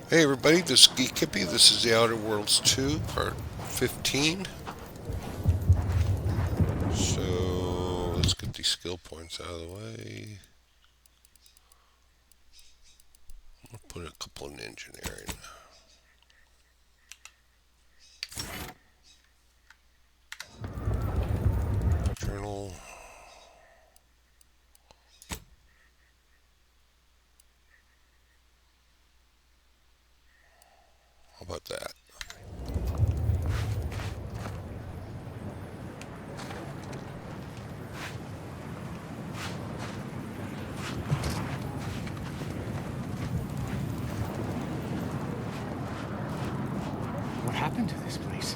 Hey everybody, this is Geek Kippy. This is the Outer Worlds 2, part 15. So let's get these skill points out of the way. I'll put a couple in engineering. Journal. How about that? What happened to this place?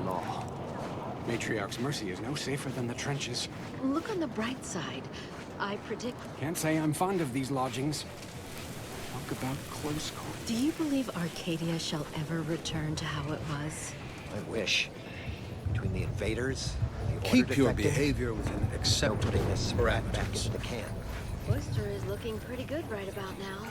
Law. Matriarch's Mercy is no safer than the trenches. Look on the bright side. I predict... Can't say I'm fond of these lodgings. Talk about close call. Do you believe Arcadia shall ever return to how it was? I wish. Between the invaders and the Keep order your defected, behavior within no acceptable putting this rat back parameters. into the can. Worcester is looking pretty good right about now.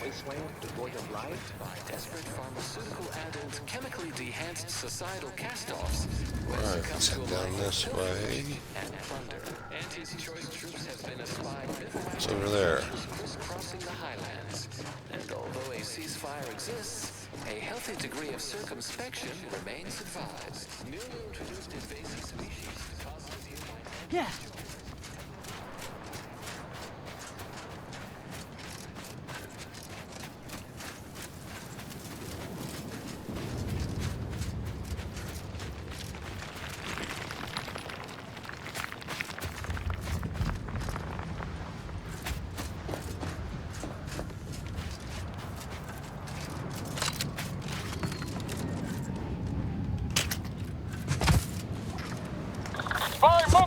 Wasteland devoid of life. By desperate pharmaceutical and chemically dehanced societal cast-offs, Alright, let's head down this way. and plunder. Anti-choice troops have been espied It's over there. crisscrossing the highlands. And although a ceasefire exists, a healthy degree of circumspection remains advised. Newly introduced invasive species cause Yeah.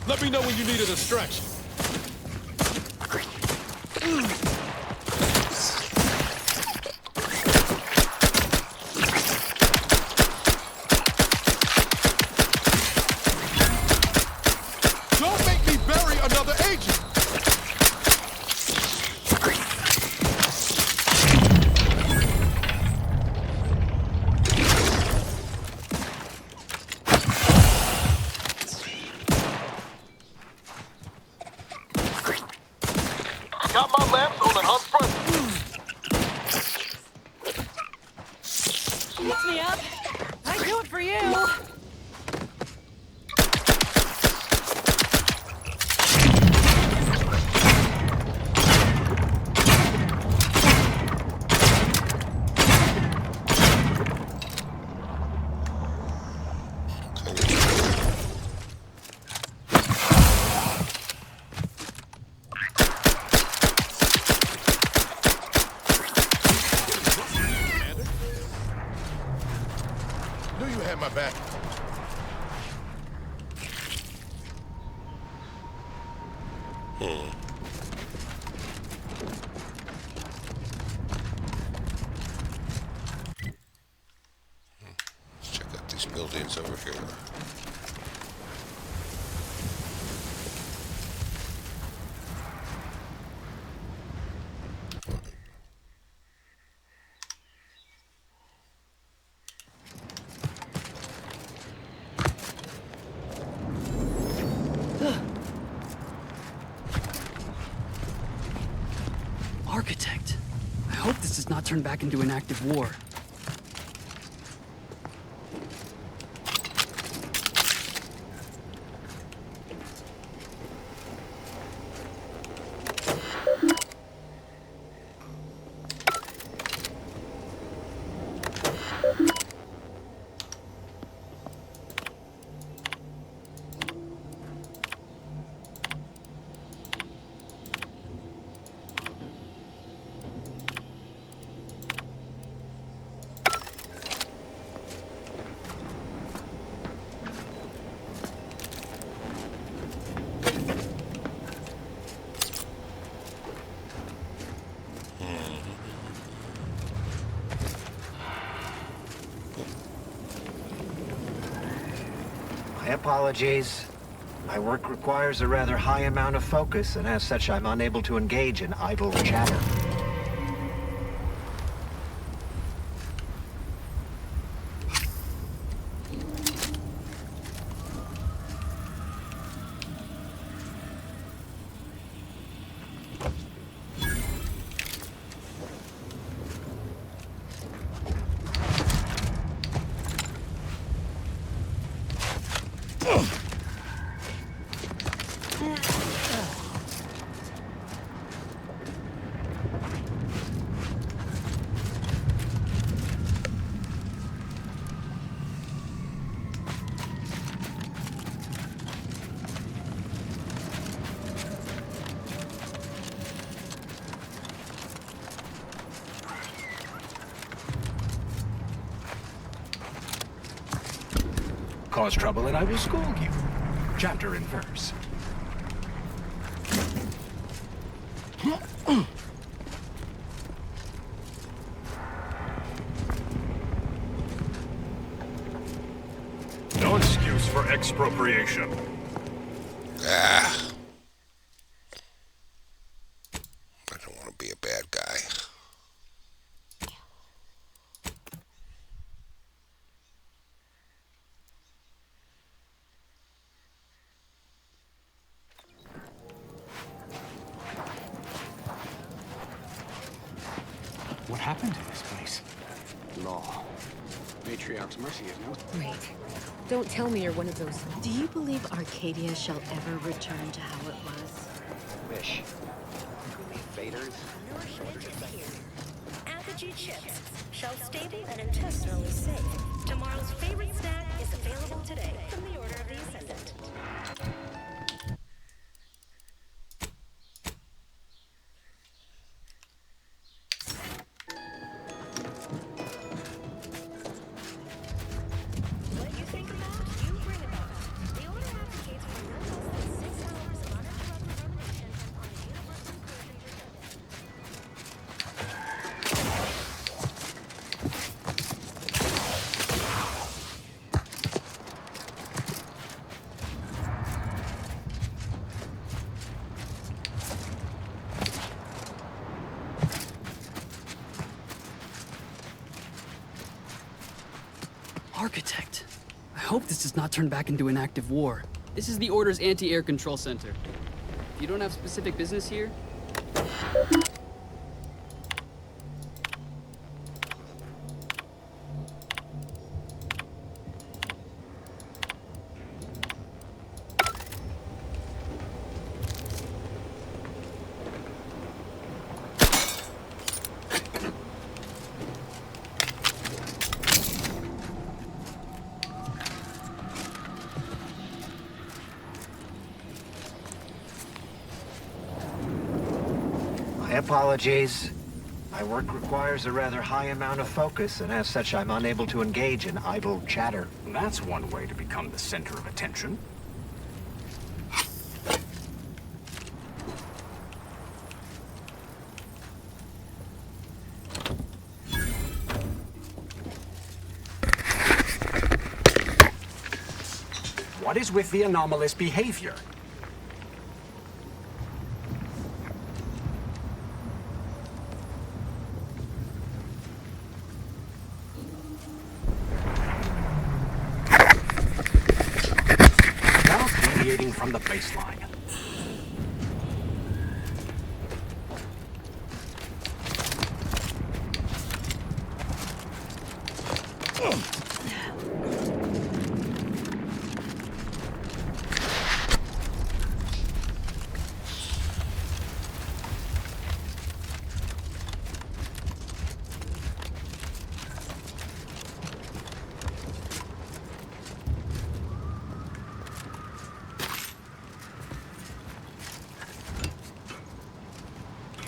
Let me know when you needed a stretch. Don't make me bury another agent! Got my lamps on an upfront. Lift me up. I do it for you. Knew you had my back. Let's check out these buildings over here. Architect. I hope this does not turn back into an active war. My apologies. My work requires a rather high amount of focus, and as such, I'm unable to engage in idle chatter. cause trouble and I will scold you. Chapter and verse. No excuse for expropriation. Ah. I don't want to be a bad guy. What happened to this place? Law. Matriarch's mercy is no... Wait. Don't tell me you're one of those. Do you believe Arcadia shall ever return to how it was? Wish. We faders. Apogee chips. Shelf stable and intestinally safe. Tomorrow's favorite snack is available today from the Order of the Ascendant. What you think about, you bring about. The Order advocates for no less than 6 hours of uninterrupted rumination on the universal inclusion agenda. Architect. I hope this does not turn back into an active war. This is the Order's anti-air control center. If you don't have specific business here, My apologies. My work requires a rather high amount of focus, and as such, I'm unable to engage in idle chatter. That's one way to become the center of attention. What is with the anomalous behavior? Now deviating from the baseline.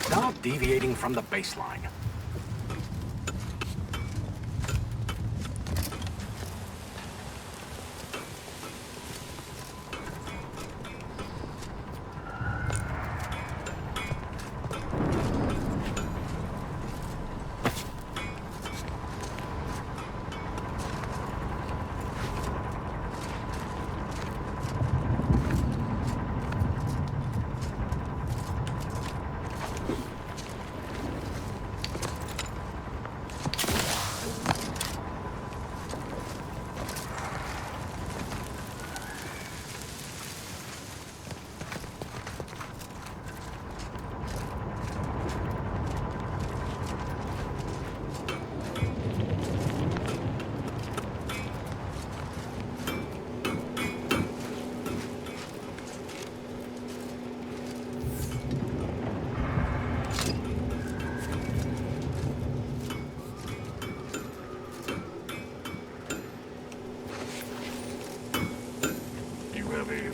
Stop deviating from the baseline.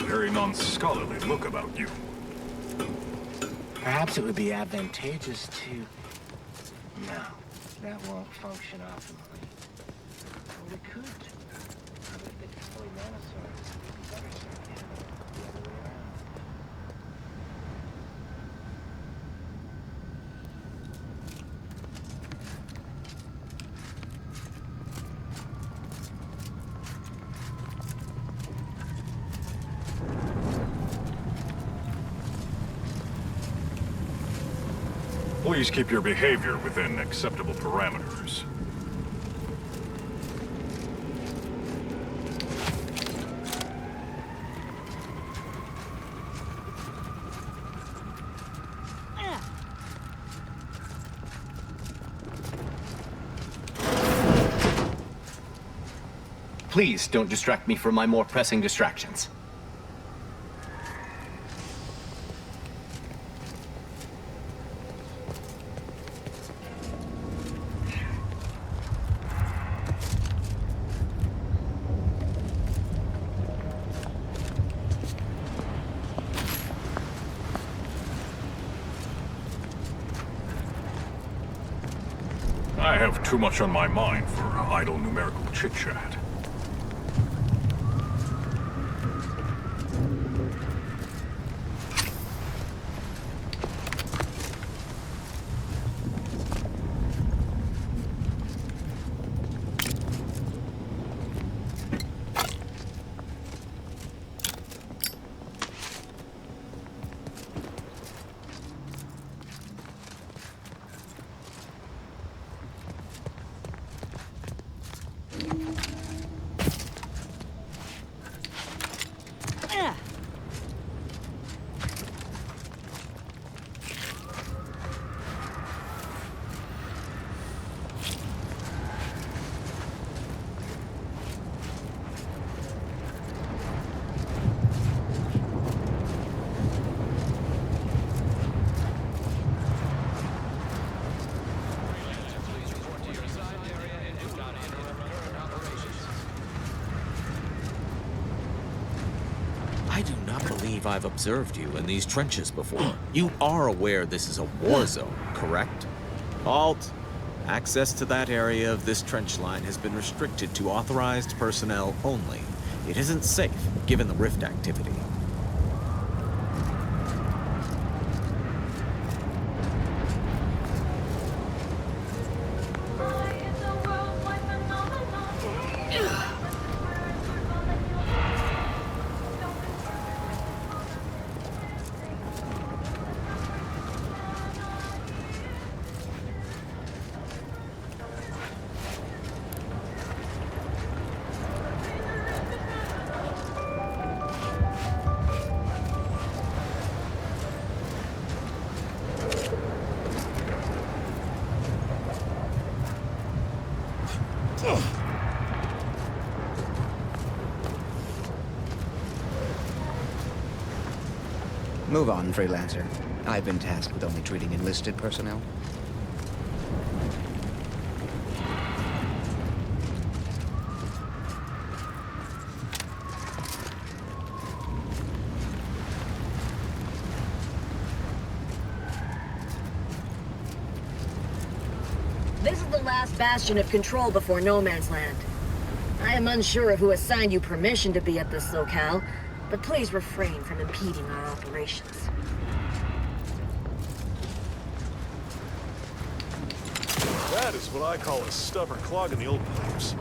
Very non-scholarly look about you. Perhaps it would be advantageous to... No, that won't function optimally. We could. Have a bit fun. Please keep your behavior within acceptable parameters. Please don't distract me from my more pressing distractions. I have too much on my mind for idle numerical chit-chat. I do not believe I've observed you in these trenches before. You are aware this is a war zone, correct? Halt! Access to that area of this trench line has been restricted to authorized personnel only. It isn't safe, given the rift activity. Move on, Freelancer. I've been tasked with only treating enlisted personnel. This is the last bastion of control before No Man's Land. I am unsure of who assigned you permission to be at this locale, but please refrain from impeding our operations. That is what I call a stubborn clog in the old pipes.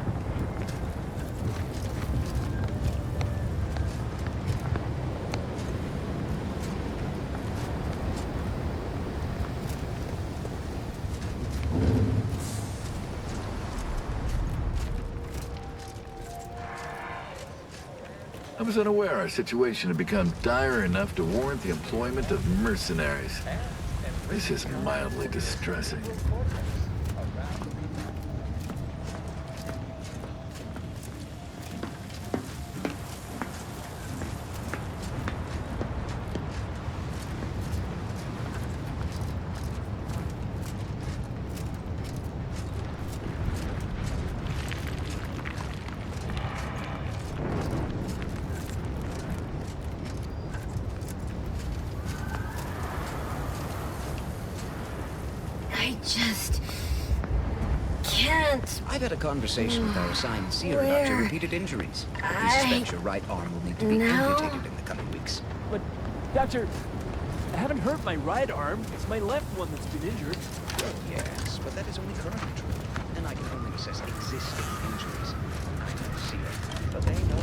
I was unaware our situation had become dire enough to warrant the employment of mercenaries. This is mildly distressing. I just can't. can't. I've had a conversation with our assigned seer about your repeated injuries. We suspect your right arm will need to be amputated in the coming weeks. But, Doctor, I haven't hurt my right arm. It's my left one that's been injured. Yes, but that is only currently true. And I can only assess existing injuries. I'm no seer, but they know.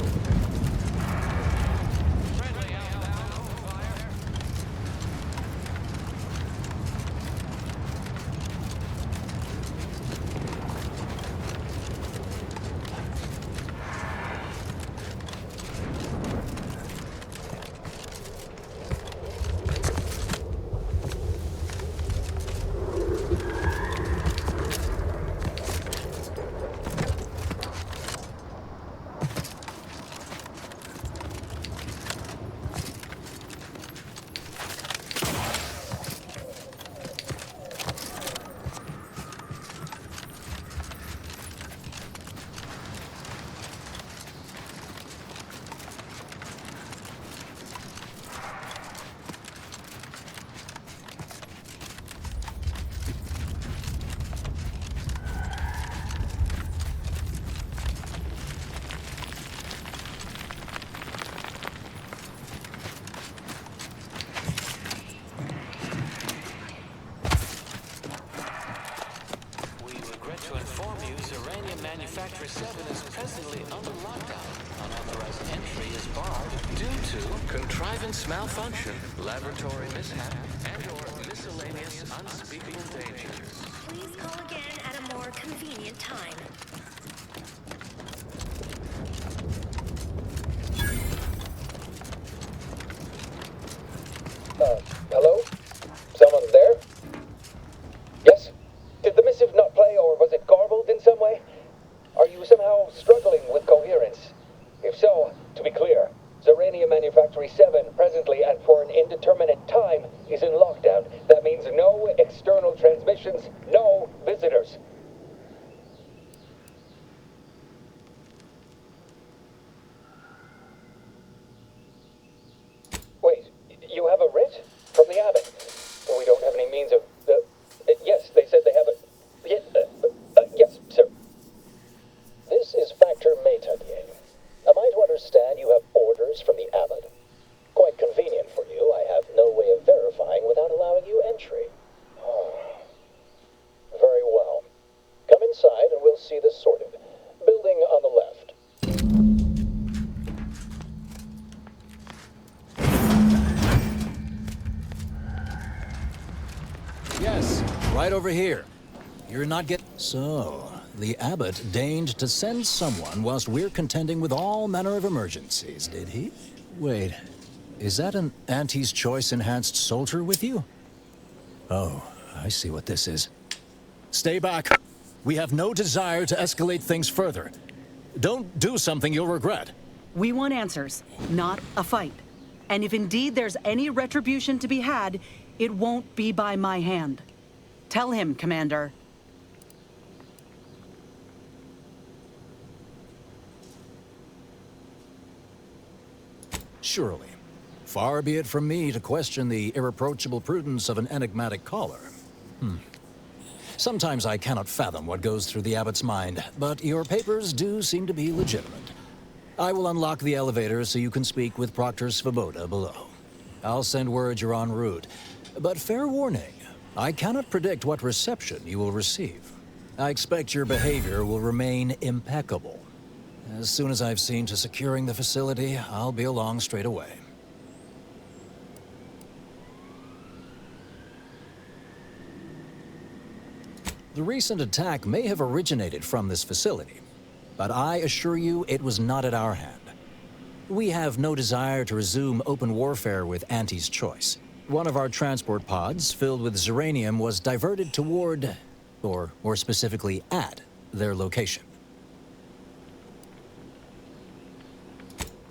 Manufacturer 7 is presently under lockdown. Unauthorized entry is barred due to contrivance malfunction, laboratory mishap, and/or miscellaneous unspeakable dangers. Please call again at a more convenient time. Hello? Someone there? Yes? Did the missive not play, or was it garbled in some way? Are you somehow struggling with coherence? If so, to be clear, Zerania Manufactory 7 presently and for an indeterminate time is in lockdown. That means no external transmissions, no visitors. Wait, you have a writ? From the abbot? We don't have any means of... yes, they said they have a... yes, sir. This is Factor Métavier. Am I to understand you have orders from the abbot? Quite convenient for you. I have no way of verifying without allowing you entry. Very well. Come inside and we'll see this sorted. Building on the left. Yes, right over here. You're not get... So, the abbot deigned to send someone whilst we're contending with all manner of emergencies, did he? Wait, is that an Auntie's Choice enhanced soldier with you? Oh, I see what this is. Stay back. We have no desire to escalate things further. Don't do something you'll regret. We want answers, not a fight. And if indeed there's any retribution to be had, it won't be by my hand. Tell him, Commander. Surely. Far be it from me to question the irreproachable prudence of an enigmatic caller. Sometimes I cannot fathom what goes through the abbot's mind, but your papers do seem to be legitimate. I will unlock the elevator so you can speak with Proctor Svoboda below. I'll send word you're en route, but fair warning, I cannot predict what reception you will receive. I expect your behavior will remain impeccable. As soon as I've seen to securing the facility, I'll be along straight away. The recent attack may have originated from this facility, but I assure you it was not at our hand. We have no desire to resume open warfare with Auntie's Choice. One of our transport pods filled with Zeranium was diverted toward, or more specifically at, their location.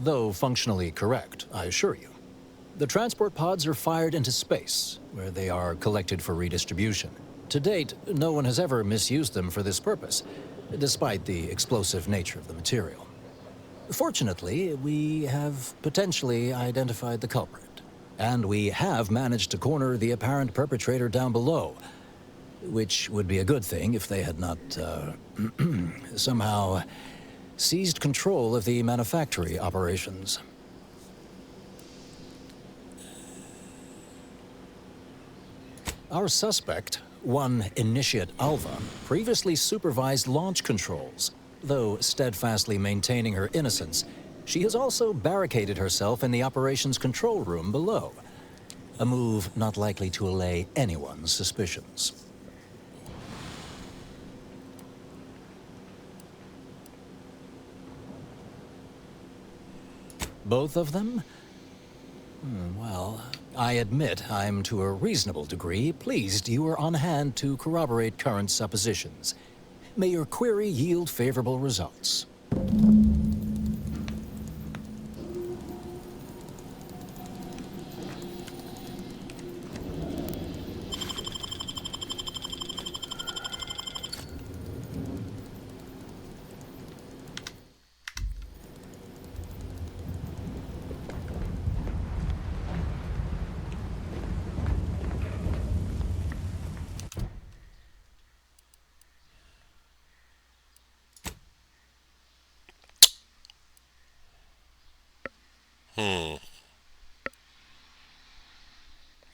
Though functionally correct, I assure you. The transport pods are fired into space, where they are collected for redistribution. To date, no one has ever misused them for this purpose, despite the explosive nature of the material. Fortunately, we have potentially identified the culprit, and we have managed to corner the apparent perpetrator down below. which would be a good thing if they had not, somehow seized control of the manufactory operations. Our suspect, one Initiate Alva, previously supervised launch controls. Though steadfastly maintaining her innocence, she has also barricaded herself in the operations control room below. A move not likely to allay anyone's suspicions. Both of them? Well, I admit I'm to a reasonable degree pleased you are on hand to corroborate current suppositions. May your query yield favorable results.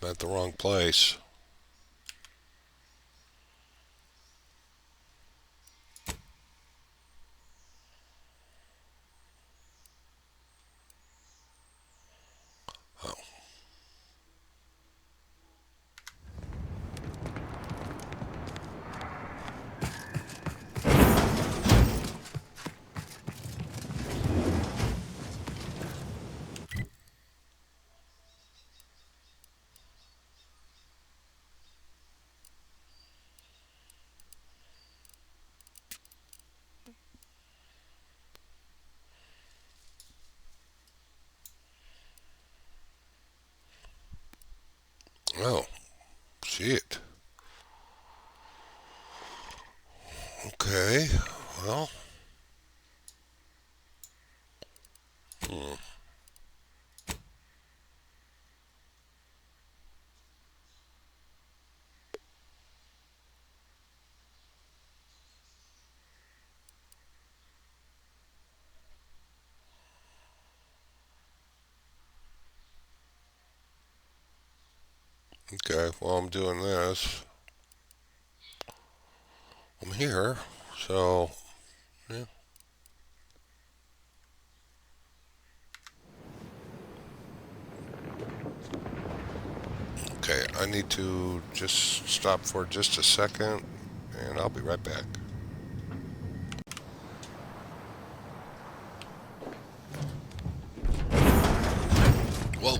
At the wrong place. Oh. Oh, shit. Okay, well. Okay, while I'm doing this, I'm here, so, yeah. Okay, I need to just stop for just a second, and I'll be right back. Whoa.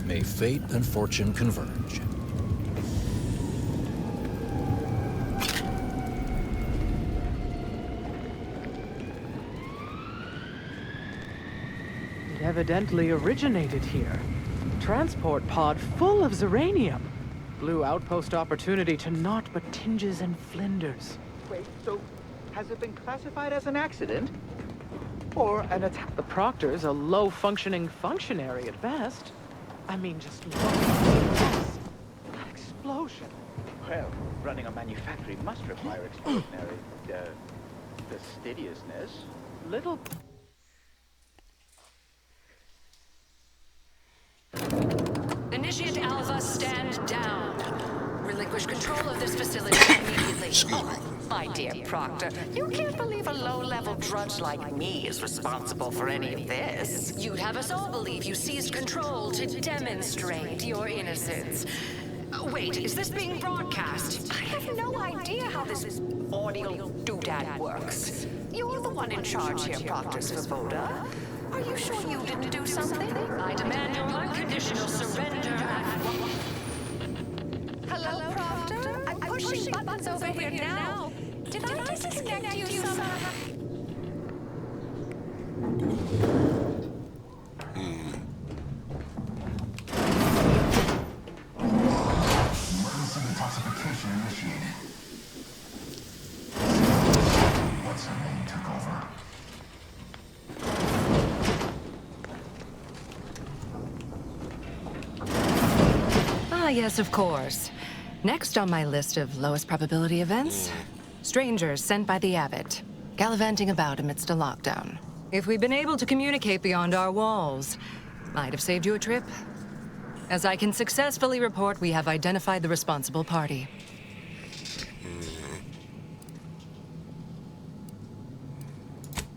May fate and fortune converge. It evidently originated here. Transport pod full of Zeranium. Blue outpost opportunity to naught but tinges and flinders. Wait, so has it been classified as an accident? Or an attack? The Proctor's a low-functioning functionary at best. I mean, just look at this. That explosion. Well, running a manufactory must require extraordinary, fastidiousness. Little... Initiate Alpha, stand down. Relinquish control of this facility immediately. Excuse me. My dear Proctor, you can't believe a low-level drudge like me is responsible for any of this. You'd have us all believe you seized control to demonstrate your innocence. Wait, is this being broadcast? I have no idea how this audio doodad works. You're the one in charge here, Proctor Svoboda. Are you sure you didn't do something? I demand your unconditional surrender at once. Hello, Proctor? I'm pushing buttons over here now. Did I disconnect you somehow? Emergency detoxification initiated. What's her name took over? yes, of course. Next on my list of lowest probability events, strangers sent by the Abbot, gallivanting about amidst a lockdown. If we'd been able to communicate beyond our walls, might have saved you a trip. As I can successfully report, we have identified the responsible party.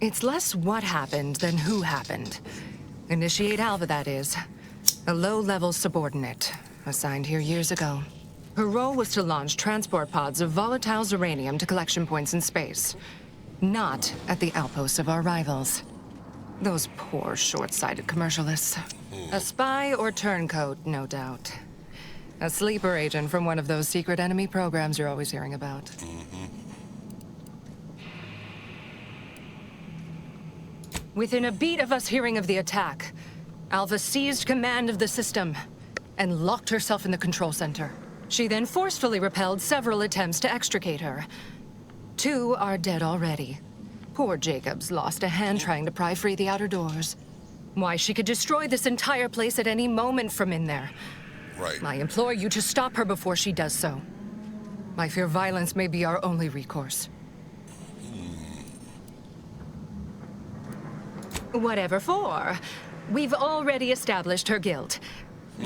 It's less what happened than who happened. Initiate Alva, that is. A low-level subordinate, assigned here years ago. Her role was to launch transport pods of volatile uranium to collection points in space. Not at the outposts of our rivals. Those poor, short-sighted commercialists. A spy or turncoat, no doubt. A sleeper agent from one of those secret enemy programs you're always hearing about. Within a beat of us hearing of the attack, Alva seized command of the system and locked herself in the control center. She then forcefully repelled several attempts to extricate her. 2 are dead already. Poor Jacobs lost a hand trying to pry free the outer doors. Why, she could destroy this entire place at any moment from in there. Right. I implore you to stop her before she does so. I fear violence may be our only recourse. Whatever for. We've already established her guilt.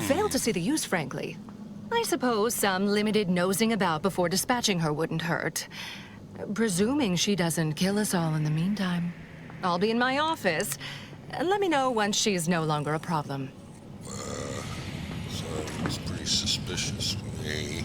Failed to see the use, frankly. I suppose some limited nosing about before dispatching her wouldn't hurt. Presuming she doesn't kill us all in the meantime. I'll be in my office. Let me know once she's no longer a problem. Sounds pretty suspicious to me.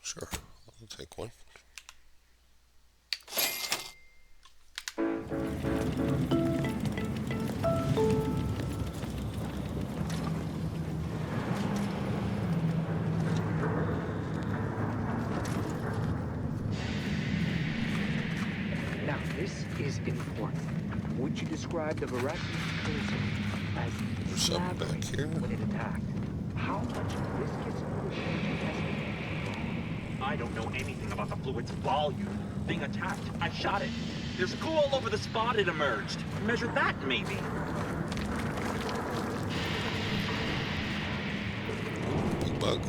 Sure, I'll take one. Now, this is important. Would you describe the Veracious cruiser as There's something back here. when it attacked? How much viscous fluid energy has been? I don't know anything about the fluid's volume. Thing attacked. I shot it. There's goo all over the spot it emerged. Measure that, maybe. Big bug.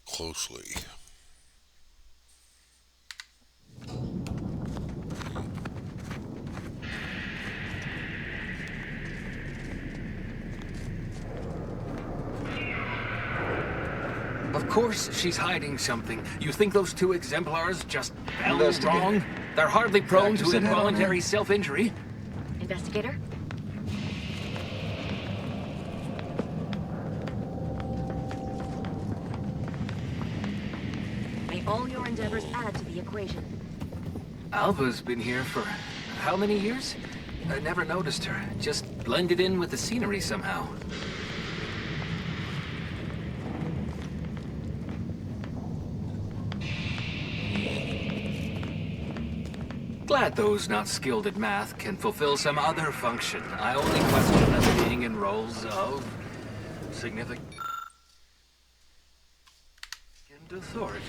Closely. Of course she's hiding something. You think those 2 exemplars just fell Investigator. wrong? They're hardly prone to Factors in that on involuntary self-injury. Investigator? May all your endeavors add to the equation. Alva's been here for how many years? I never noticed her. Just blended in with the scenery somehow. Glad those not skilled at math can fulfill some other function. I only question them being in roles of significant authority.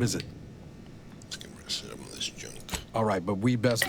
What is it? Let's get rid of some of this junk. All right, but we best...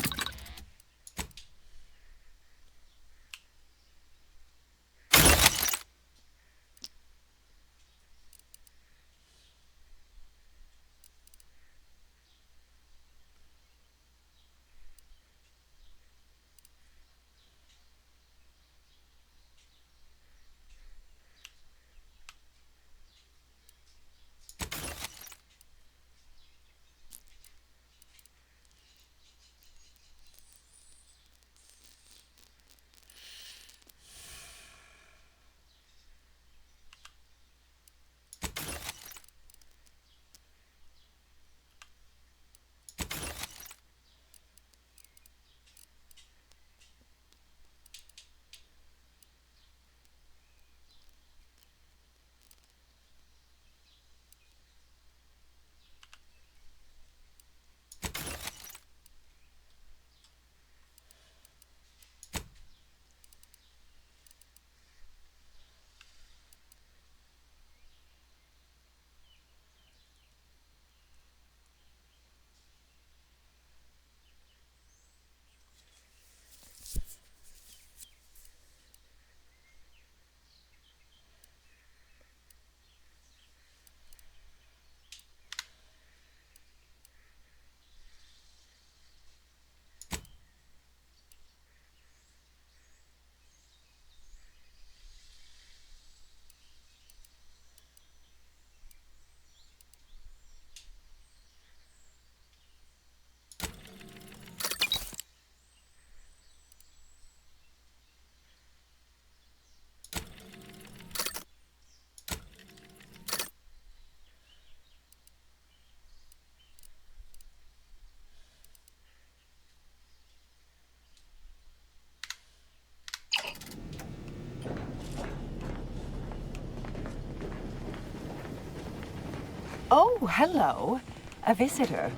Oh, hello. A visitor.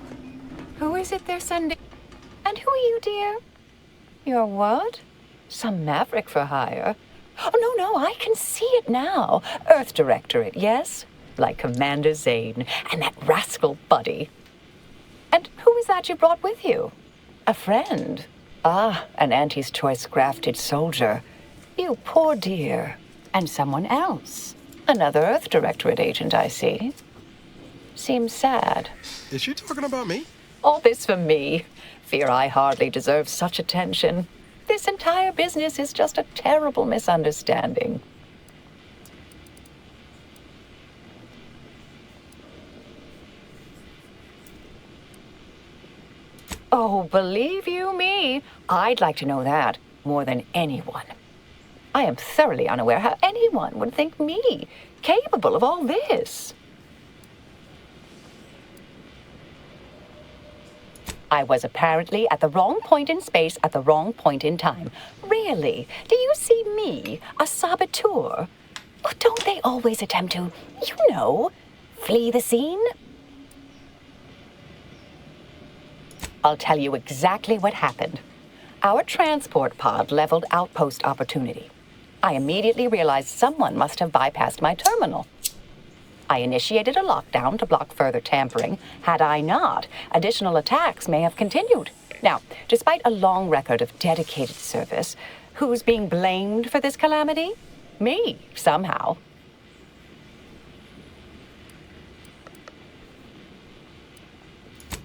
Who is it they're sending? And who are you, dear? You're what? Some maverick for hire? Oh, no, I can see it now. Earth Directorate, yes? Like Commander Zane and that rascal Buddy. And who is that you brought with you? A friend? Ah, an Auntie's Choice grafted soldier. You poor dear. And someone else. Another Earth Directorate agent, I see. Seems sad. Is she talking about me? All this for me. Fear I hardly deserve such attention. This entire business is just a terrible misunderstanding. Oh, believe you me, I'd like to know that more than anyone. I am thoroughly unaware how anyone would think me capable of all this. I was apparently at the wrong point in space at the wrong point in time. Really? Do you see me, a saboteur? Oh, don't they always attempt to, flee the scene? I'll tell you exactly what happened. Our transport pod leveled outpost opportunity. I immediately realized someone must have bypassed my terminal. I initiated a lockdown to block further tampering. Had I not, additional attacks may have continued. Now, despite a long record of dedicated service, who's being blamed for this calamity? Me, somehow.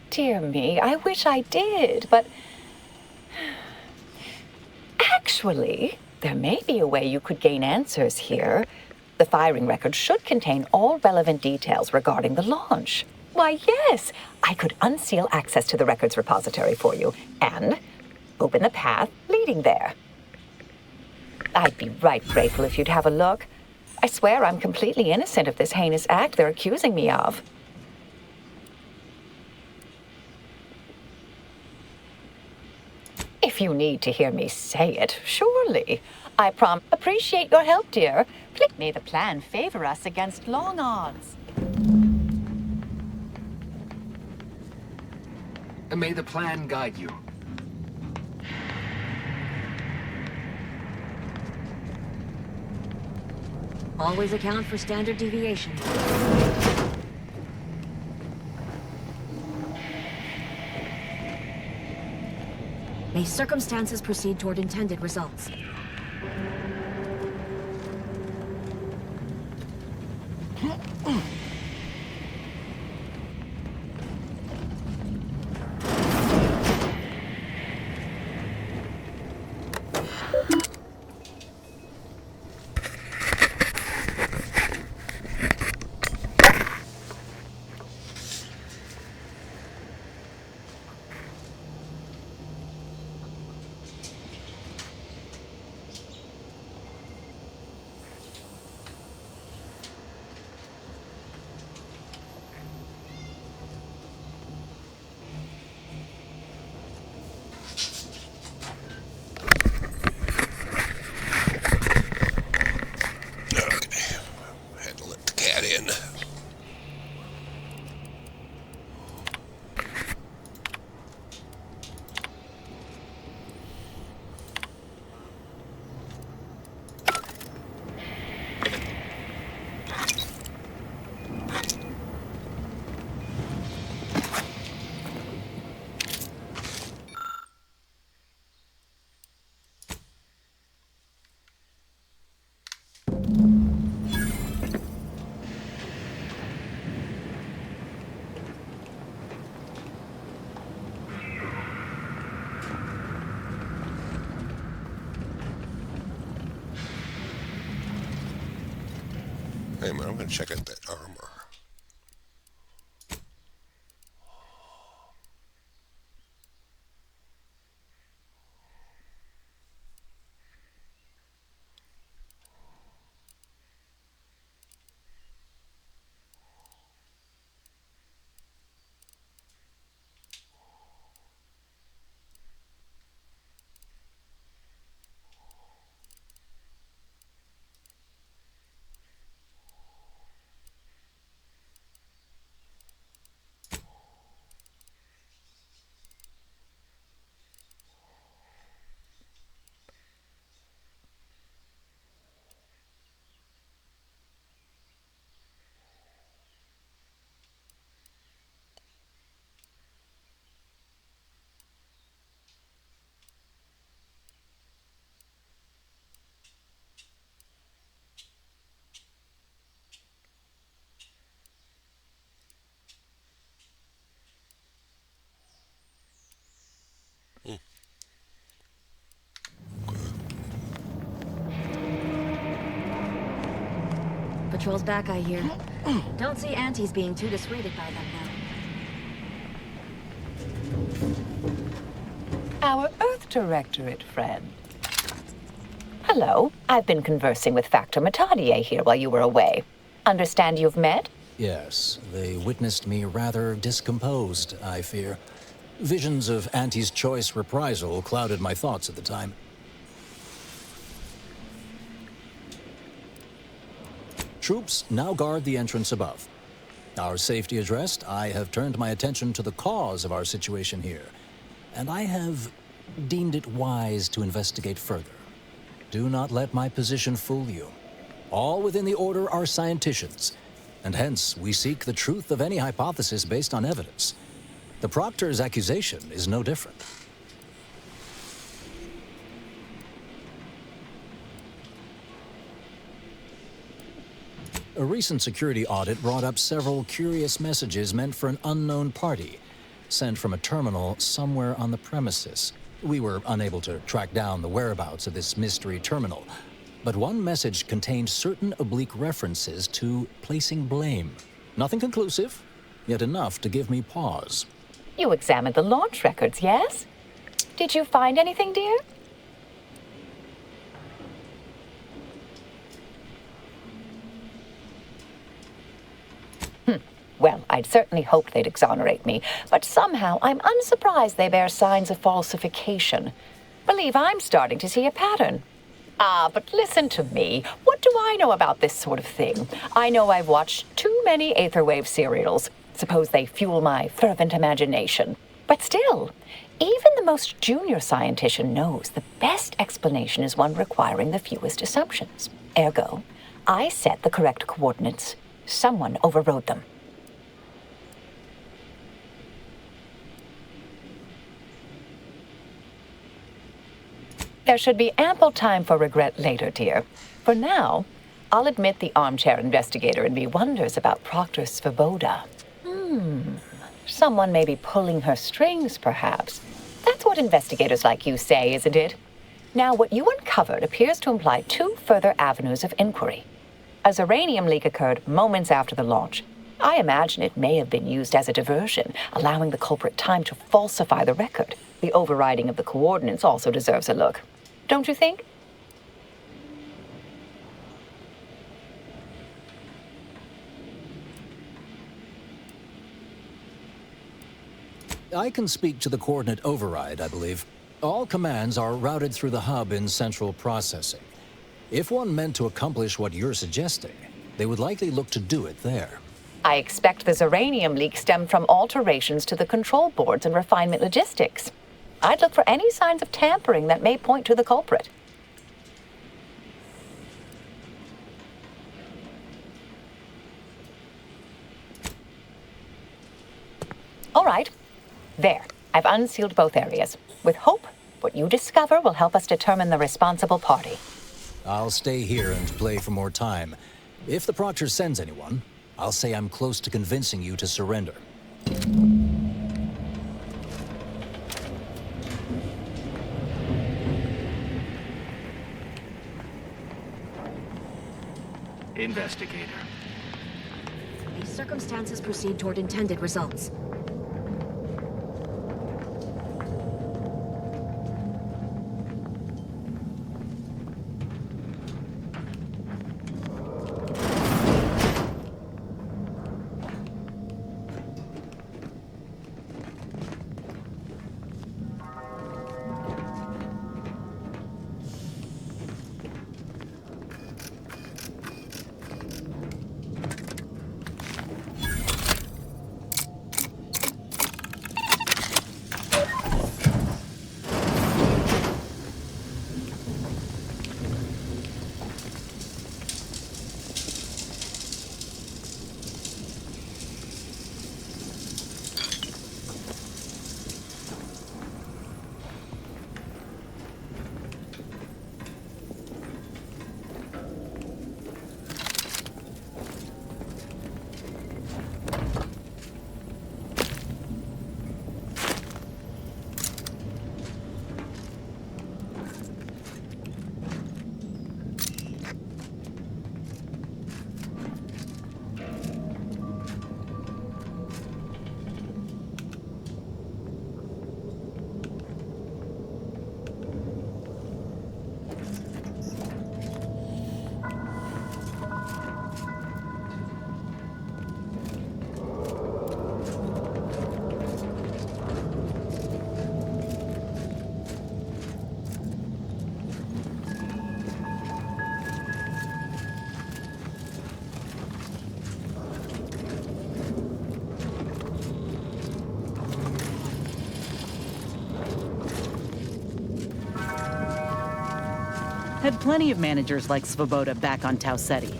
Dear me, I wish I did, but... Actually, there may be a way you could gain answers here. The firing record should contain all relevant details regarding the launch. Why, yes, I could unseal access to the records repository for you and open the path leading there. I'd be right grateful if you'd have a look. I swear I'm completely innocent of this heinous act they're accusing me of. If you need to hear me say it, surely. I appreciate your help, dear. Please may the plan favor us against long odds. May the plan guide you. Always account for standard deviation. May circumstances proceed toward intended results. Hey man, I'm gonna check out that armor. Patrol's back, I hear. Don't see Aunties being too dissuaded by them now. Our Earth Directorate friend. Hello. I've been conversing with Factor Matadier here while you were away. Understand you've met? Yes, they witnessed me rather discomposed, I fear. Visions of Auntie's choice reprisal clouded my thoughts at the time. Troops now guard the entrance above. Our safety addressed, I have turned my attention to the cause of our situation here, and I have deemed it wise to investigate further. Do not let my position fool you. All within the Order are scienticians, and hence we seek the truth of any hypothesis based on evidence. The Proctor's accusation is no different. A recent security audit brought up several curious messages meant for an unknown party, sent from a terminal somewhere on the premises. We were unable to track down the whereabouts of this mystery terminal, but one message contained certain oblique references to placing blame. Nothing conclusive, yet enough to give me pause. You examined the launch records, yes? Did you find anything, dear? Well, I'd certainly hoped they'd exonerate me, but somehow I'm unsurprised they bear signs of falsification. Believe I'm starting to see a pattern. But listen to me. What do I know about this sort of thing? I know I've watched too many Aetherwave serials. Suppose they fuel my fervent imagination. But still, even the most junior scientist knows the best explanation is one requiring the fewest assumptions. Ergo, I set the correct coordinates. Someone overrode them. There should be ample time for regret later, dear. For now, I'll admit the armchair investigator in me wonders about Proctor Svoboda. Someone may be pulling her strings, perhaps. That's what investigators like you say, isn't it? Now, what you uncovered appears to imply 2 further avenues of inquiry. A Zeranium leak occurred moments after the launch. I imagine it may have been used as a diversion, allowing the culprit time to falsify the record. The overriding of the coordinates also deserves a look. Don't you think? I can speak to the coordinate override, I believe. All commands are routed through the hub in central processing. If one meant to accomplish what you're suggesting, they would likely look to do it there. I expect the Zeranium leak stemmed from alterations to the control boards and refinement logistics. I'd look for any signs of tampering that may point to the culprit. All right. There. I've unsealed both areas. With hope, what you discover will help us determine the responsible party. I'll stay here and play for more time. If the Proctor sends anyone, I'll say I'm close to convincing you to surrender. Investigator. These circumstances proceed toward intended results. Had plenty of managers like Svoboda back on Tau Ceti.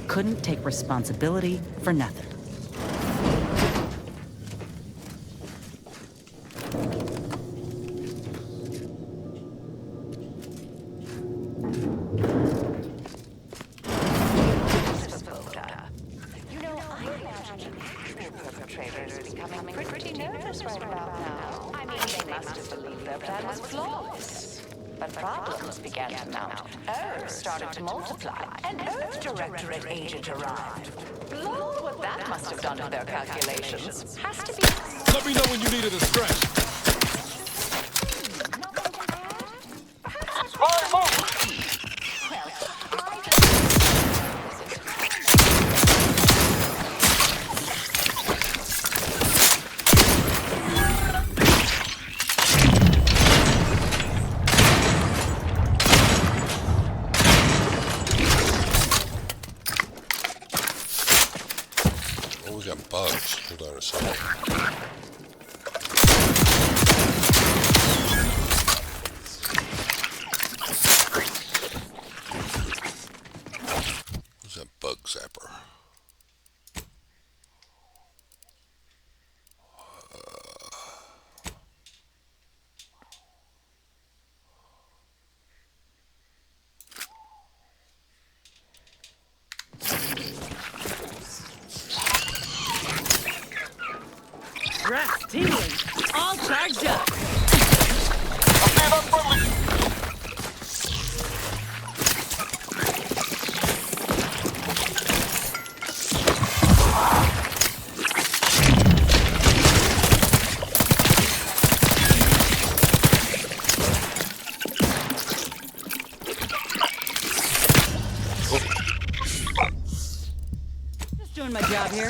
Couldn't take responsibility for nothing. You know, I imagine the actual perpetrators becoming pretty nervous right about now. I mean, they must have believed their plan was flawless. But problems began to mount. Errors started to multiply. An Earth Directorate agent arrived. Lord, what that must have done to their calculations. Has to be... Let me know when you need a distraction. Oh, we got bugs. Hold on a second. job here?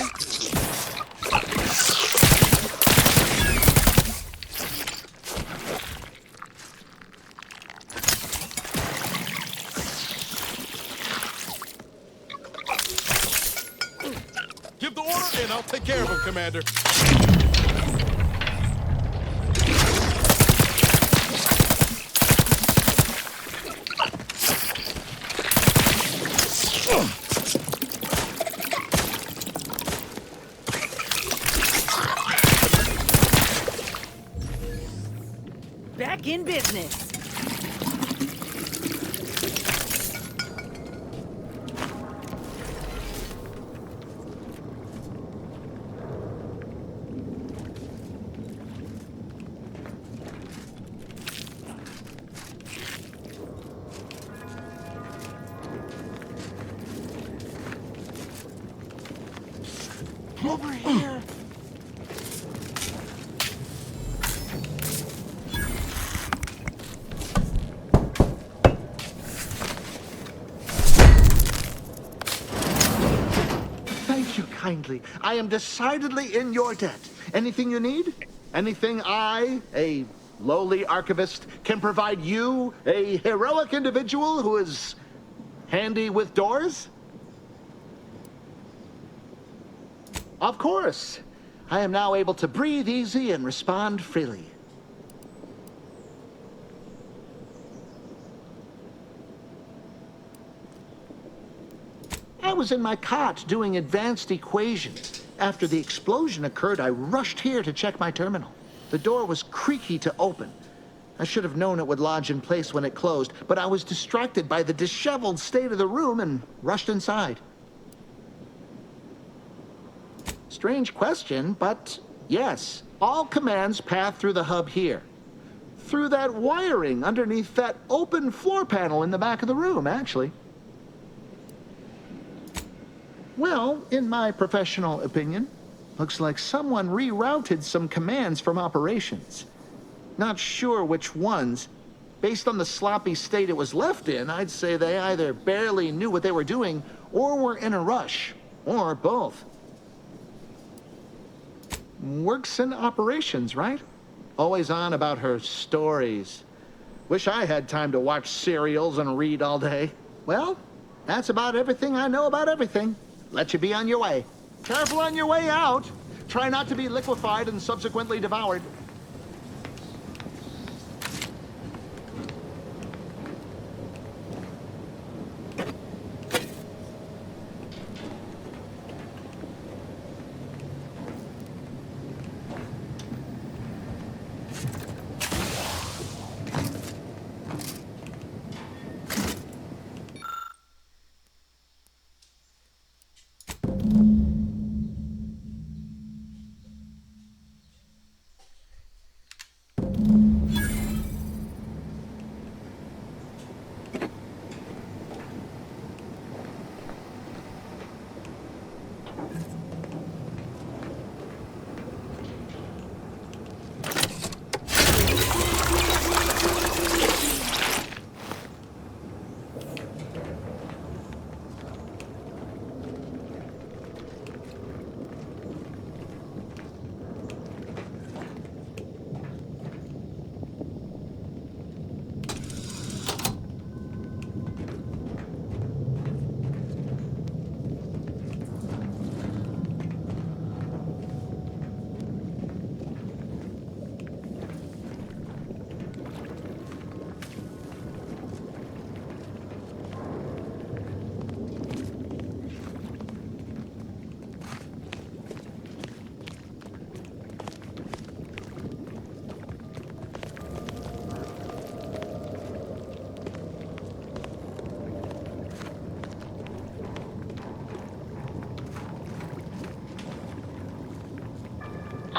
Give the order and I'll take care of him, Commander. Back in business. Over here. Thank you kindly. I am decidedly in your debt. Anything you need? Anything I, a lowly archivist, can provide you, a heroic individual who is handy with doors? Of course. I am now able to breathe easy and respond freely. I was in my cot doing advanced equations. After the explosion occurred, I rushed here to check my terminal. The door was creaky to open. I should have known it would lodge in place when it closed, but I was distracted by the disheveled state of the room and rushed inside. Strange question, but yes, all commands path through the hub here. Through that wiring underneath that open floor panel in the back of the room, actually. Well, in my professional opinion, looks like someone rerouted some commands from operations. Not sure which ones. Based on the sloppy state it was left in, I'd say they either barely knew what they were doing or were in a rush, or both. Works in operations, right? Always on about her stories. Wish I had time to watch serials and read all day. Well, that's about everything I know about everything. Let you be on your way. Careful on your way out. Try not to be liquefied and subsequently devoured.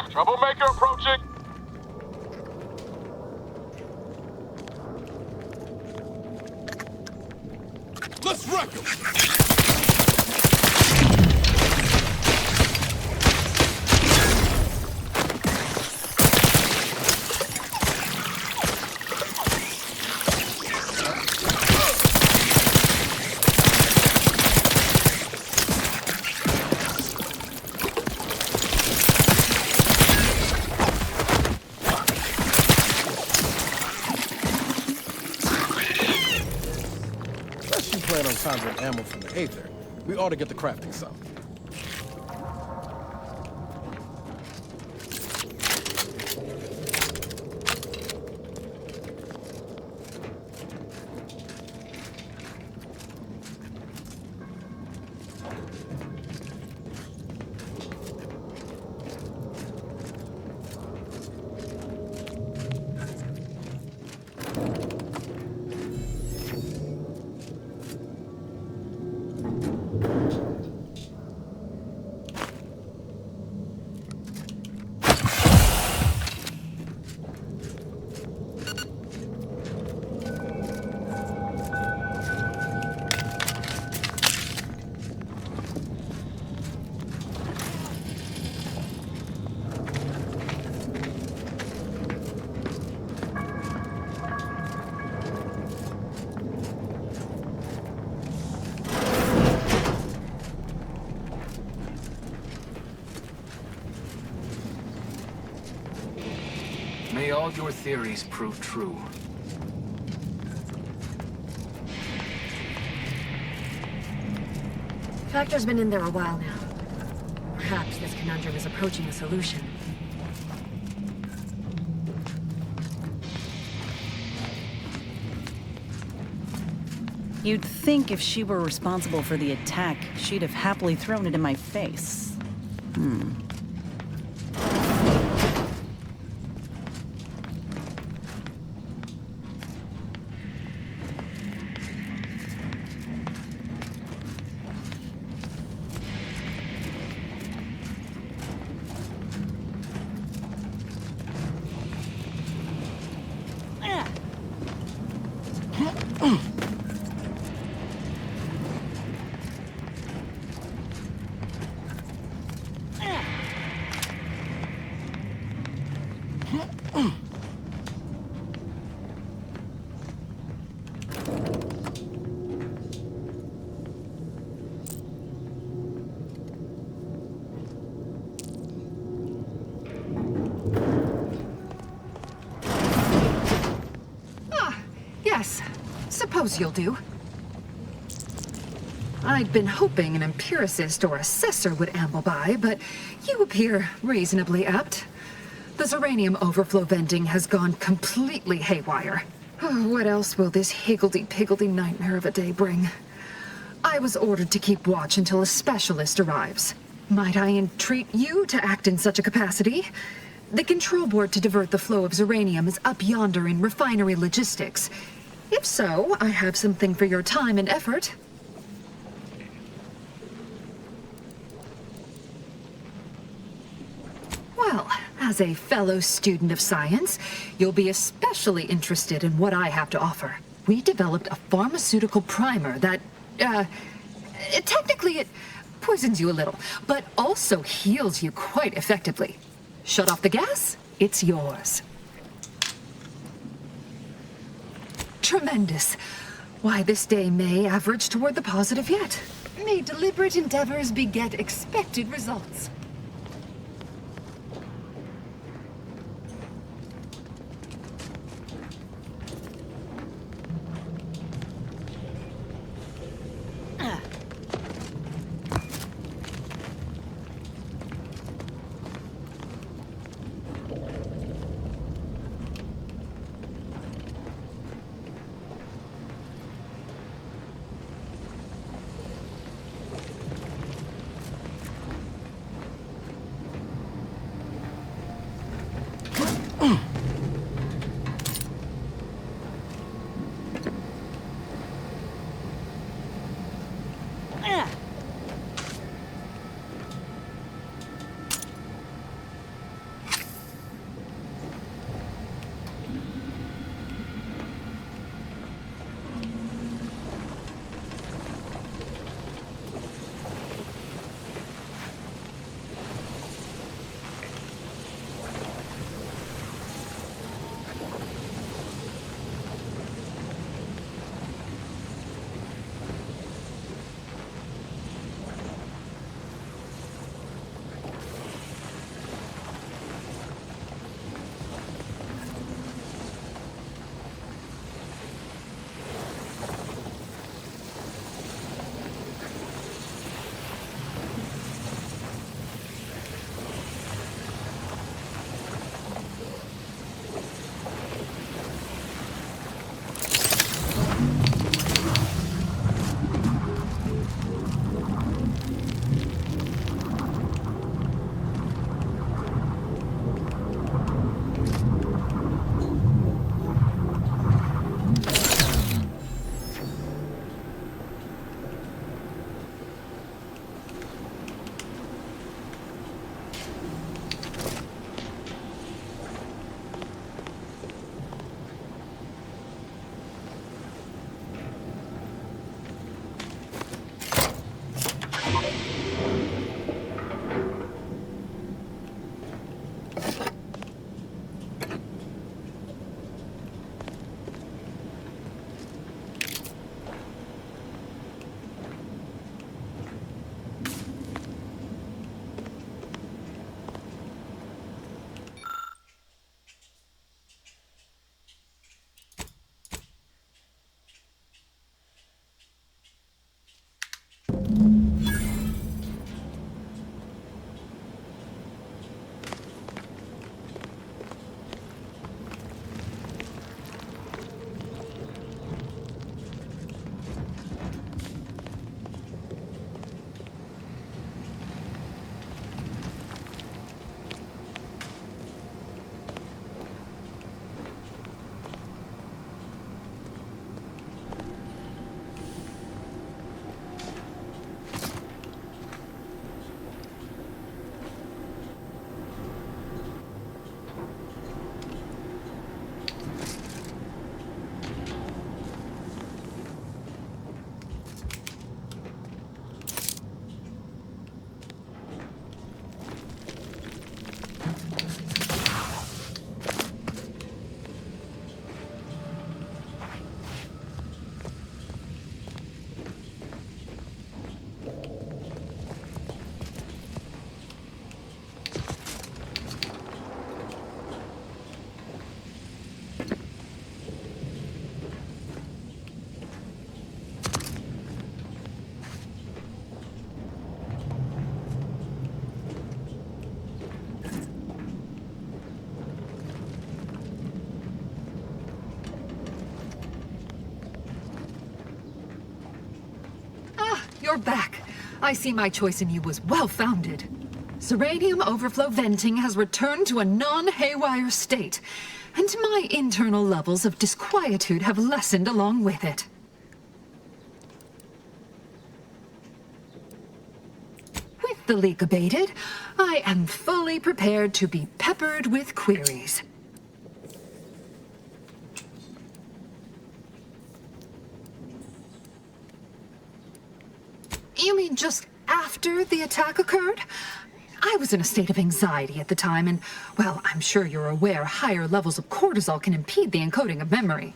Troublemaker approaching. Let's wreck him. plan on conjuring ammo from the Aether, we ought to get the crafting some. May all your theories prove true. Factor's been in there a while now. Perhaps this conundrum is approaching a solution. You'd think if she were responsible for the attack, she'd have happily thrown it in my face. Yes, suppose you'll do. I'd been hoping an empiricist or assessor would amble by, but you appear reasonably apt. The Zeranium overflow venting has gone completely haywire. Oh, what else will this higgledy-piggledy nightmare of a day bring? I was ordered to keep watch until a specialist arrives. Might I entreat you to act in such a capacity? The control board to divert the flow of Zeranium is up yonder in refinery logistics. If so, I have something for your time and effort. Well, as a fellow student of science, you'll be especially interested in what I have to offer. We developed a pharmaceutical primer that, technically it poisons you a little, but also heals you quite effectively. Shut off the gas, it's yours. Tremendous. Why, this day may average toward the positive yet. May deliberate endeavors beget expected results. you're back. I see my choice in you was well-founded. Zeranium overflow venting has returned to a non-haywire state, and my internal levels of disquietude have lessened along with it. With the leak abated, I am fully prepared to be peppered with queries. You mean just after the attack occurred? I was in a state of anxiety at the time, and, well, I'm sure you're aware higher levels of cortisol can impede the encoding of memory.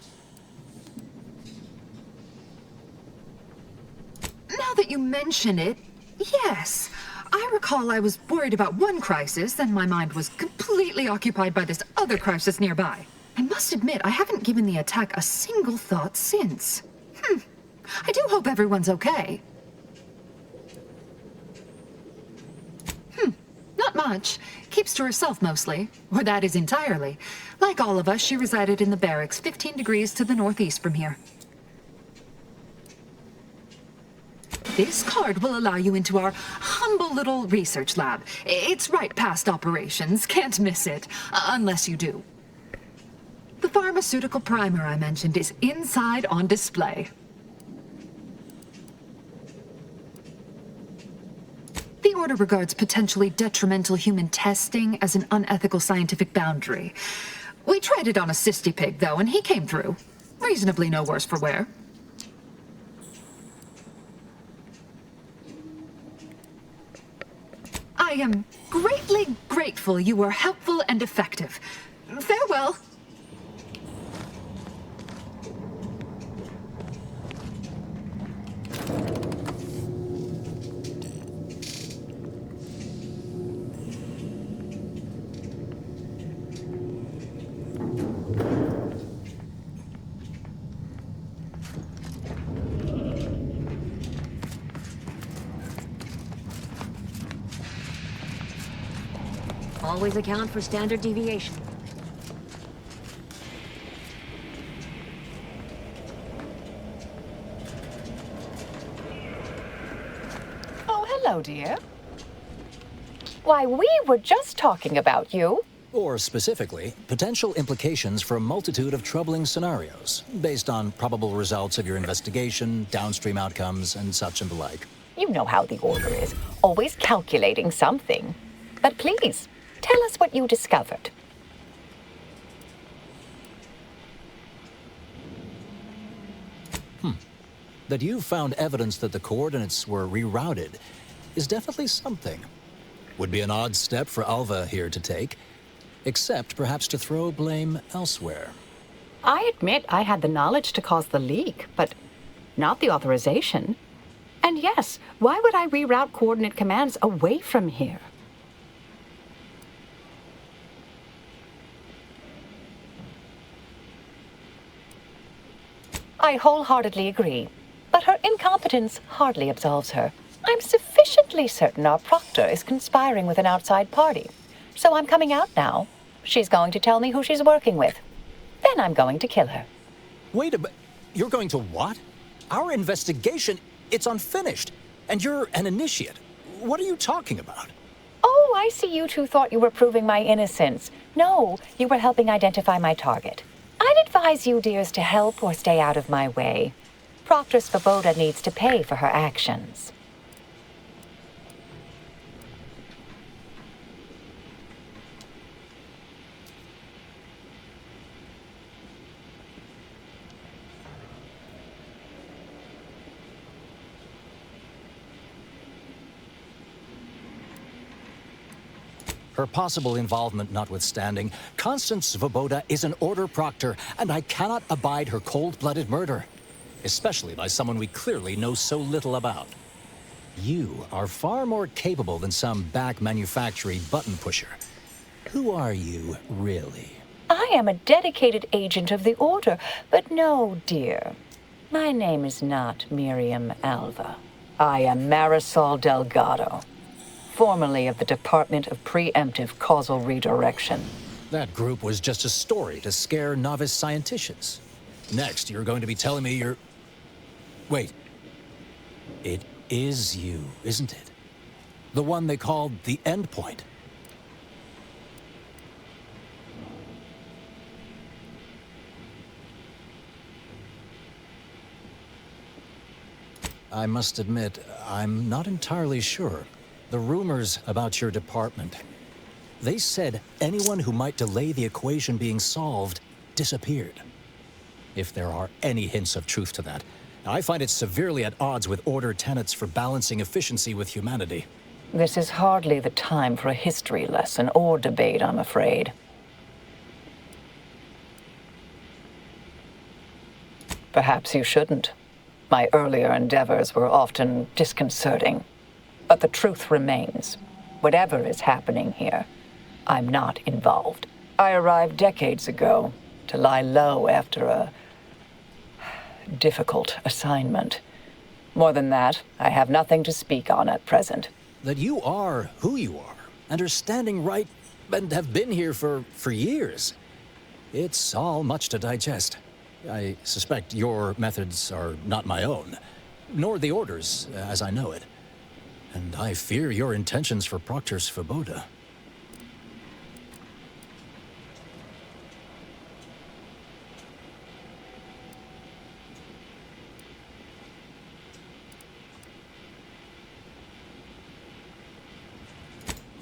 Now that you mention it, yes. I recall I was worried about one crisis, and my mind was completely occupied by this other crisis nearby. I must admit, I haven't given the attack a single thought since. I do hope everyone's okay. Not much. Keeps to herself mostly. Or that is entirely. Like all of us, she resided in the barracks 15 degrees to the northeast from here. This card will allow you into our humble little research lab. It's right past operations. Can't miss it. Unless you do. The pharmaceutical primer I mentioned is inside on display. The Order regards potentially detrimental human testing as an unethical scientific boundary. We tried it on a cysty pig, though, and he came through. Reasonably no worse for wear. I am greatly grateful you were helpful and effective. Farewell. Always account for standard deviation. Oh, hello, dear. Why, we were just talking about you. Or specifically, potential implications for a multitude of troubling scenarios, based on probable results of your investigation, downstream outcomes, and such and the like. You know how the Order is, always calculating something. But please, tell us what you discovered. That you found evidence that the coordinates were rerouted is definitely something. Would be an odd step for Alva here to take, except perhaps to throw blame elsewhere. I admit I had the knowledge to cause the leak, but not the authorization. And yes, why would I reroute coordinate commands away from here? I wholeheartedly agree, but her incompetence hardly absolves her. I'm sufficiently certain our proctor is conspiring with an outside party, so I'm coming out now. She's going to tell me who she's working with. Then I'm going to kill her. Wait a minute. You're going to what? Our investigation, it's unfinished, and you're an initiate. What are you talking about? Oh, I see you two thought you were proving my innocence. No, you were helping identify my target. I'd advise you, dears, to help or stay out of my way. Proctor Svoboda needs to pay for her actions. Her possible involvement notwithstanding, Constance Svoboda is an Order proctor, and I cannot abide her cold-blooded murder. Especially by someone we clearly know so little about. You are far more capable than some back manufacturing button pusher. Who are you, really? I am a dedicated agent of the Order, but no, dear. My name is not Miriam Alva. I am Marisol Delgado, formerly of the Department of Preemptive Causal Redirection. That group was just a story to scare novice scienticians. Next, you're going to be telling me you're... Wait. It is you, isn't it? The one they called the Endpoint. I must admit, I'm not entirely sure. The rumors about your department, they said anyone who might delay the equation being solved disappeared. If there are any hints of truth to that, I find it severely at odds with Order tenets for balancing efficiency with humanity. This is hardly the time for a history lesson or debate, I'm afraid. Perhaps you shouldn't. My earlier endeavors were often disconcerting. But the truth remains. Whatever is happening here, I'm not involved. I arrived decades ago to lie low after a difficult assignment. More than that, I have nothing to speak on at present. That you are who you are, and are standing right, and have been here for years. It's all much to digest. I suspect your methods are not my own, nor the Order's, as I know it. And I fear your intentions for Proctor Svoboda.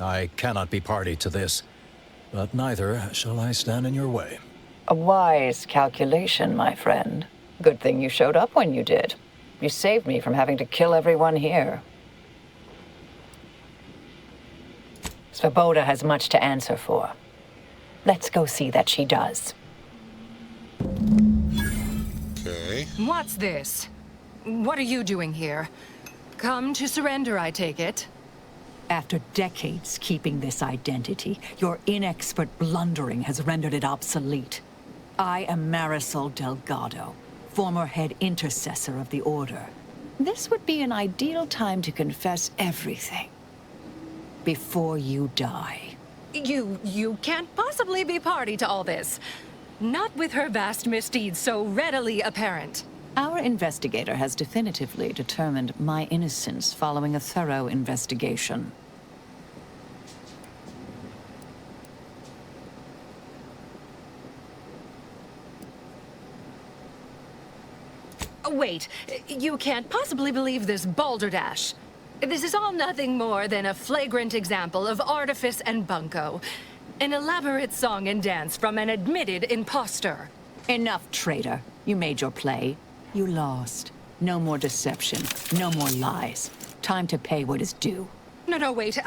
I cannot be party to this, but neither shall I stand in your way. A wise calculation, my friend. Good thing you showed up when you did. You saved me from having to kill everyone here. Svoboda has much to answer for. Let's go see that she does. Okay. What's this? What are you doing here? Come to surrender, I take it. After decades keeping this identity, your inexpert blundering has rendered it obsolete. I am Marisol Delgado, former head intercessor of the Order. This would be an ideal time to confess everything. Before you die. You can't possibly be party to all this. Not with her vast misdeeds so readily apparent. Our investigator has definitively determined my innocence following a thorough investigation. Wait, you can't possibly believe this balderdash. This is all nothing more than a flagrant example of artifice and bunco. An elaborate song and dance from an admitted imposter. Enough, traitor. You made your play. You lost. No more deception. No more lies. Time to pay what is due. No, wait,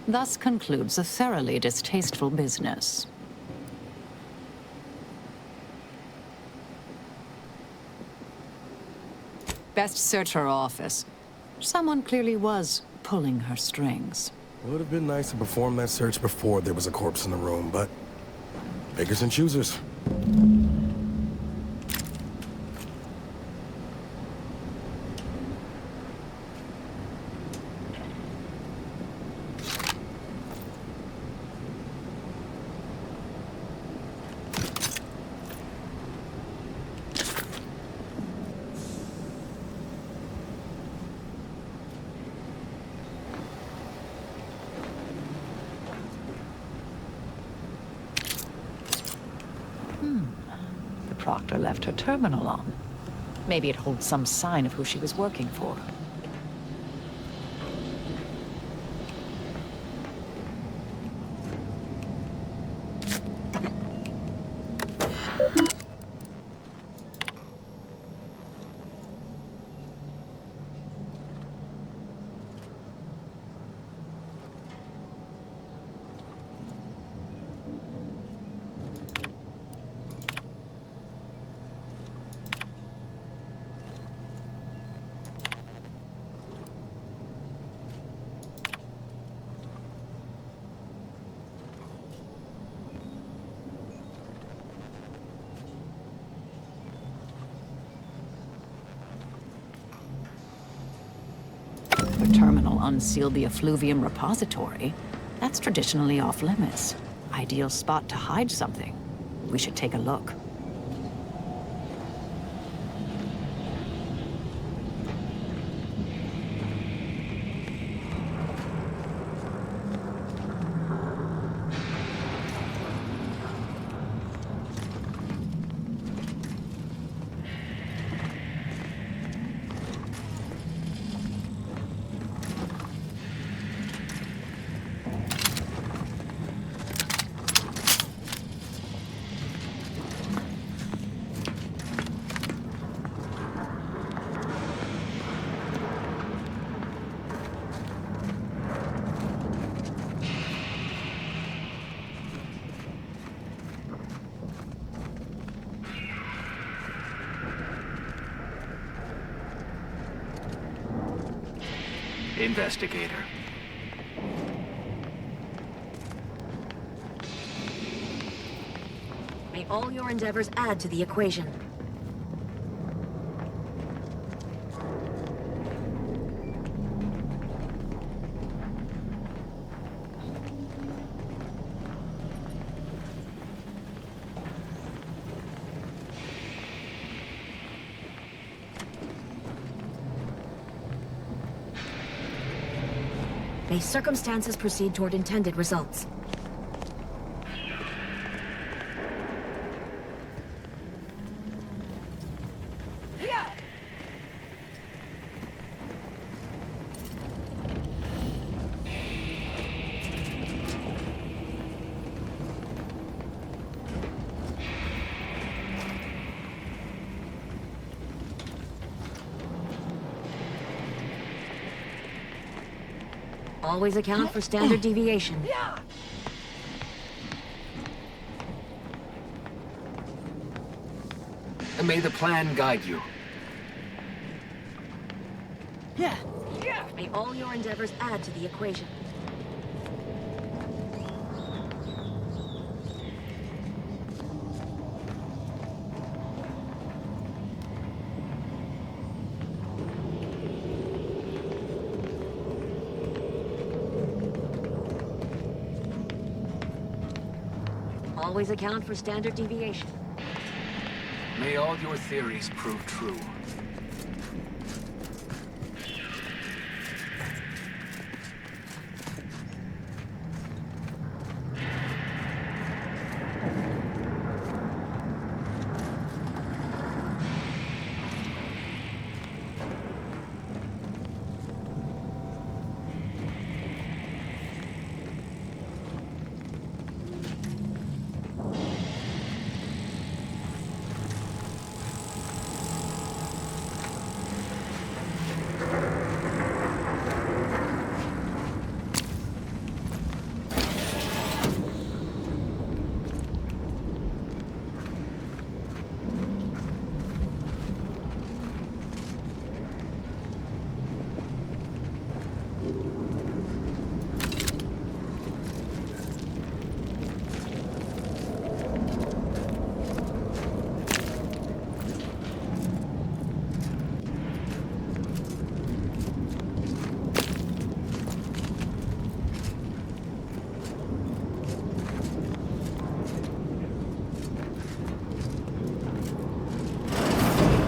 Thus concludes a thoroughly distasteful business. Best search her office. Someone clearly was pulling her strings. Would have been nice to perform that search before there was a corpse in the room, but beggars and choosers. Proctor left her terminal on. Maybe it holds some sign of who she was working for. The terminal unsealed the effluvium repository. That's traditionally off-limits. Ideal spot to hide something. We should take a look. investigator. May all your endeavors add to the equation. May circumstances proceed toward intended results. Always account for standard deviation. And may the plan guide you. May all your endeavors add to the equation. Always account for standard deviation. May all your theories prove true.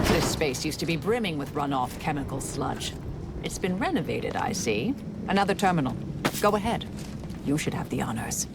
This space used to be brimming with runoff chemical sludge. It's been renovated, I see. Another terminal. Go ahead. You should have the honors.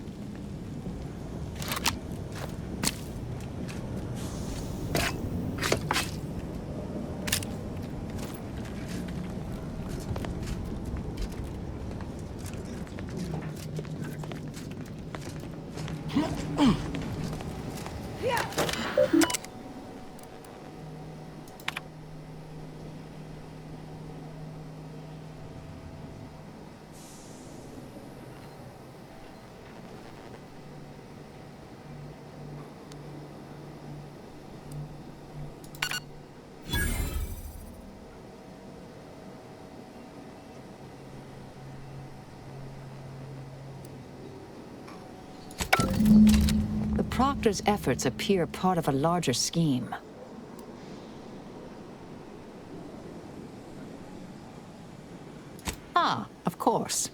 The Proctor's efforts appear part of a larger scheme. Ah, of course.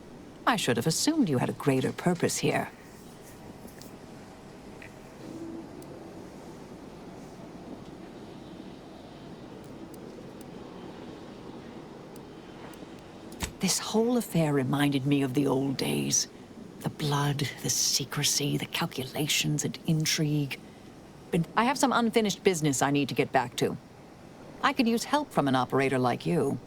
I should have assumed you had a greater purpose here. This whole affair reminded me of the old days. The blood, the secrecy, the calculations and intrigue. But I have some unfinished business I need to get back to. I could use help from an operator like you.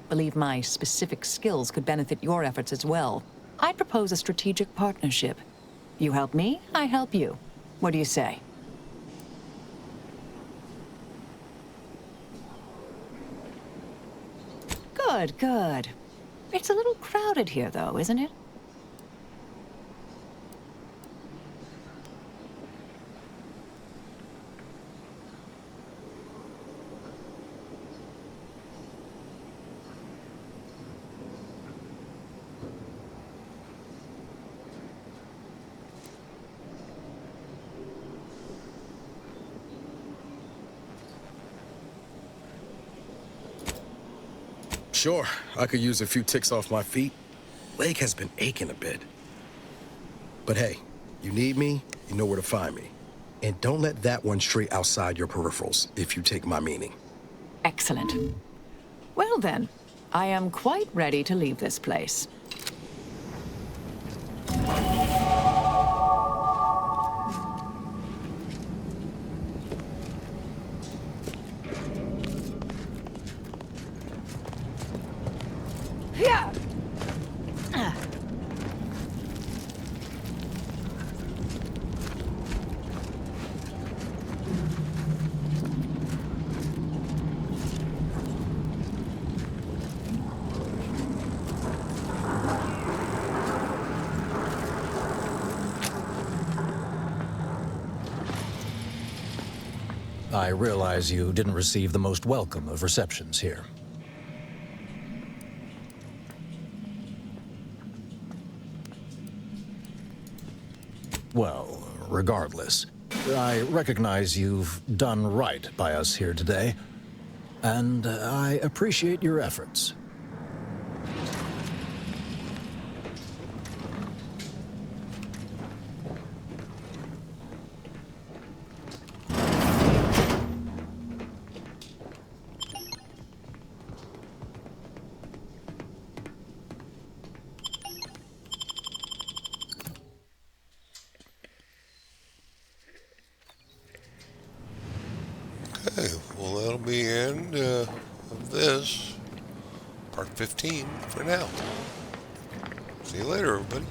Believe my specific skills could benefit your efforts as well. I'd propose a strategic partnership. You help me, I help you. What do you say? Good, good. It's a little crowded here, though, isn't it? Sure, I could use a few ticks off my feet. Leg has been aching a bit. But hey, you need me, you know where to find me. And don't let that one stray outside your peripherals, if you take my meaning. Excellent. Well then, I am quite ready to leave this place. Yeah. I realize you didn't receive the most welcome of receptions here. Well, regardless, I recognize you've done right by us here today, and I appreciate your efforts. Okay, well, that'll be the end of this. Part 15 for now. See you later, everybody.